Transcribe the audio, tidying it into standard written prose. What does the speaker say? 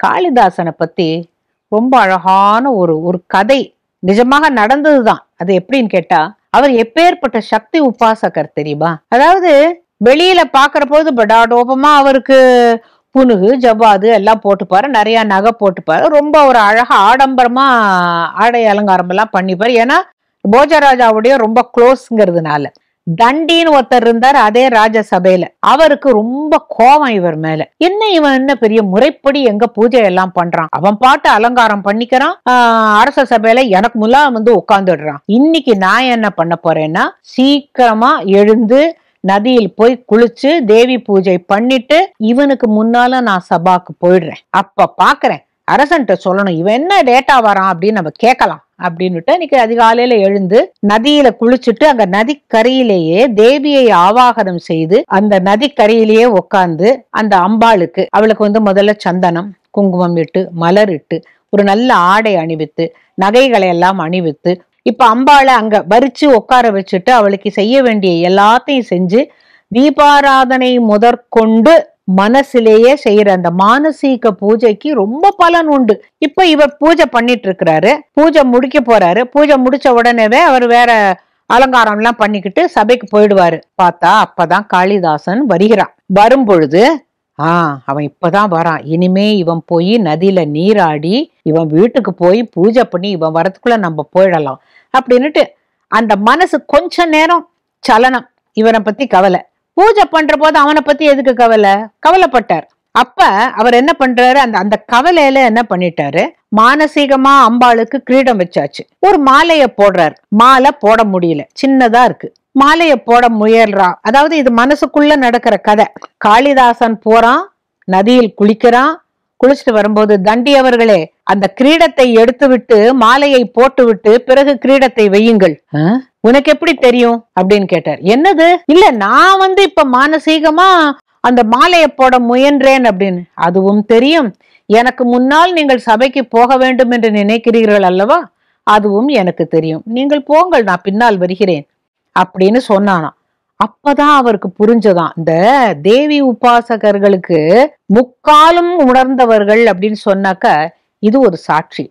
காளிதாசனை பத்தி ரொம்ப அழகான ஒரு ஒரு கதை நிஜமாக நடந்ததுதான். அது எப்படின்னு கேட்டா, அவர் எப்பேற்பட்ட சக்தி உபாசகர் தெரியுமா? அதாவது வெளியில பாக்குற போது படாடோபமா அவருக்கு புனுகு ஜவ்வாது எல்லாம் போட்டுப்பாரு, நிறைய நகை போட்டுப்பாரு, ரொம்ப ஒரு அழகா ஆடம்பரமா ஆடை அலங்காரம் எல்லாம் பண்ணிப்பாரு. ஏன்னா போஜராஜாவுடைய ரொம்ப க்ளோஸ்ங்கிறதுனால. தண்டின்னு ஒருத்தர் இருந்தார் அதே ராஜசபையில. அவருக்கு ரொம்ப கோபம் இவர் மேல. இவன் என்ன பெரிய முறைப்படி எங்க பூஜை எல்லாம் பண்றான், அவன் பாட்டு அலங்காரம் பண்ணிக்கிறான், அரச சபையில எனக்கு முல்லா வந்து உட்கார்ந்துடுறான். இன்னைக்கு நான் என்ன பண்ண போறேன்னா, சீக்கிரமா எழுந்து நதியில் போய் குளிச்சு தேவி பூஜை பண்ணிட்டு இவனுக்கு முன்னால நான் சபாக்கு போயிடுறேன். அப்ப பாக்குறேன், அரசன்ட்ட சொல்லணும், இவன் என்ன லேட்டா வரான் அப்படின்னு நம்ம கேட்கலாம் அப்படின்னுட்டு இன்னைக்கு அதிகாலையில எழுந்து நதியில குளிச்சுட்டு அங்க நதிக்கரையிலேயே தேவியை ஆவாகனம் செய்து அந்த நதிக்கரையிலேயே உட்கார்ந்து அந்த அம்பாளுக்கு அவளுக்கு வந்து முதல்ல சந்தனம் குங்குமம் இட்டு மலர் இட்டு ஒரு நல்ல ஆடை அணிவித்து நகைகளை எல்லாம் அணிவித்து இப்ப அம்பாளை அங்க வரிச்சு உட்கார வச்சுட்டு அவளுக்கு செய்ய வேண்டிய எல்லாத்தையும் செஞ்சு தீபாராதனை முதற்கொண்டு மனசிலேயே செய்யற அந்த மானசீக பூஜைக்கு ரொம்ப பலன் உண்டு. இப்ப இவர் பூஜை பண்ணிட்டு இருக்கிறாரு, பூஜை முடிக்க போறாரு. பூஜை முடிச்ச உடனேவே அவர் வேற அலங்காரம் எல்லாம் பண்ணிக்கிட்டு சபைக்கு போயிடுவாரு. பார்த்தா அப்பதான் காளிதாசன் வருகிறான். வரும் பொழுது அவன் இப்பதான் வரான், இனிமே இவன் போய் நதியில நீராடி இவன் வீட்டுக்கு போய் பூஜை பண்ணி இவன் வரதுக்குள்ள நம்ம போயிடலாம் அப்படின்னுட்டு அந்த மனசு கொஞ்ச நேரம் சலனம். இவனை பத்தி கவலை. பூஜை பண்ற போது அவனை பத்தி எதுக்கு கவலைப்பட்டார். அப்ப அவர் என்ன பண்றாரு, அந்த அந்த கவலையில என்ன பண்ணிட்டாரு, மானசீகமா அம்பாளுக்கு கிரீடம் வச்சாச்சு. ஒரு மாலைய போடுறாரு. மாலை போட முடியல, சின்னதா இருக்கு. மாலைய போட முயல்றா. அதாவது இது மனசுக்குள்ள நடக்கிற கதை. காளிதாசன் போறான், நதியில் குளிக்கிறான். குளிச்சுட்டு வரும்போது, தண்டி அவர்களே அந்த கிரீடத்தை எடுத்து விட்டு மாலையை போட்டு விட்டு பிறகு கிரீடத்தை வையுங்கள். உனக்கு எப்படி தெரியும் அப்படின்னு கேட்டார். என்னது? இல்ல நான் வந்து இப்ப மானசீகமா அந்த மாலையை போட முயன்றேன் அப்படின்னு. அதுவும் தெரியும், எனக்கு முன்னால் நீங்கள் சபைக்கு போக வேண்டும் என்று நினைக்கிறீர்கள் அல்லவா, அதுவும் எனக்கு தெரியும். நீங்கள் போங்கள், நான் பின்னால் வருகிறேன் அப்படின்னு சொன்னானாம். அப்பதான் அவருக்கு புரிஞ்சதான், இந்த தேவி உபாசகர்களுக்கு முக்காலும் உணர்ந்தவர்கள் அப்படின்னு சொன்னாக்க இது ஒரு சாட்சி.